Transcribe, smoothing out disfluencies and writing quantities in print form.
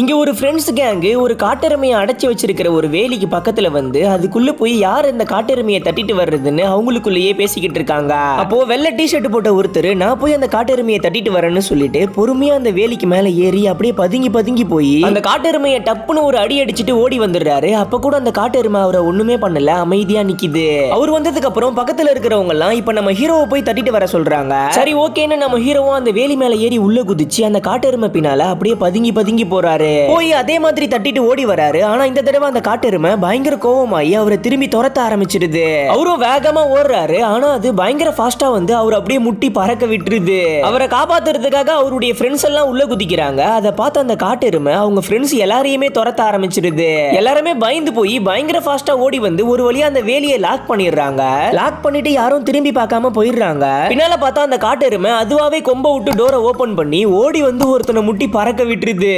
இங்க ஒரு friends gang ஒரு காட்டெருமையை அடைச்சி வச்சிருக்கிற ஒரு வேலிக்கு பக்கத்துல வந்து அதுக்குள்ள போய் யார் இந்த காட்டெருமையை தட்டிட்டு வர்றதுன்னு அவங்களுக்குள்ளேயே பேசிக்கிட்டு இருக்காங்க. அப்போ வெள்ளை டிஷர்ட் போட்ட ஒருத்தர் நான் போய் அந்த காட்டெருமையை தட்டிட்டு வரேன்னு சொல்லிட்டு பொறுமையா அந்த வேலிக்கு மேல ஏறி அப்படியே பதுங்கி பதுங்கி போய் அந்த காட்டெருமையை டப்புன்னு ஒரு அடி அடிச்சுட்டு ஓடி வந்துடுறாரு. அப்ப கூட அந்த காட்டெருமை அவரை ஒண்ணுமே பண்ணல, அமைதியா நிக்குது. அவர் வந்ததுக்கு அப்புறம் பக்கத்துல இருக்கிறவங்க எல்லாம் இப்ப நம்ம ஹீரோவை போய் தட்டிட்டு வர சொல்றாங்க. சரி ஓகேன்னு நம்ம ஹீரோவும் அந்த வேலி மேல ஏறி உள்ள குதிச்சு அந்த காட்டெருமை பின்னால அப்படியே பதுங்கி பதுங்கி போறாரு. போய் அதே மாதிரி தட்டிட்டு ஓடி வராரு. ஆனா இந்த தடவை அந்த காட்டெருமை பயங்கர கோவமாயி அவரை திரும்பி துரத்த ஆரம்பிச்சிடுது. அவரும் வேகமா ஓடுறாரு. ஆனா அது பயங்கர ஃபாஸ்டா வந்து அவர் அப்படியே முட்டி பறக்க விட்டுருது. அவரை காப்பாத்துறதுக்காக அவருடைய ஃப்ரெண்ட்ஸ் எல்லாம் உள்ள குதிக்கிறாங்க. அதை பார்த்து அந்த காட்டெருமை அவங்க ஃப்ரெண்ட்ஸ் எல்லாரையுமே துரத்த ஆரம்பிச்சிடுது. எல்லாருமே பயந்து போய் பயங்கர ஃபாஸ்டா ஓடி வந்து ஒரு வழியா அந்த வேலியை லாக் பண்ணிடுறாங்க. லாக் பண்ணிட்டு யாரும் திரும்பி பார்க்காம போயிடுறாங்க. பின்னால பார்த்தா அந்த காட்டெருமை அதுவாவே கொம்ப விட்டு டோரை ஓபன் பண்ணி ஓடி வந்து ஒருத்தனை முட்டி பறக்க விட்டுருது.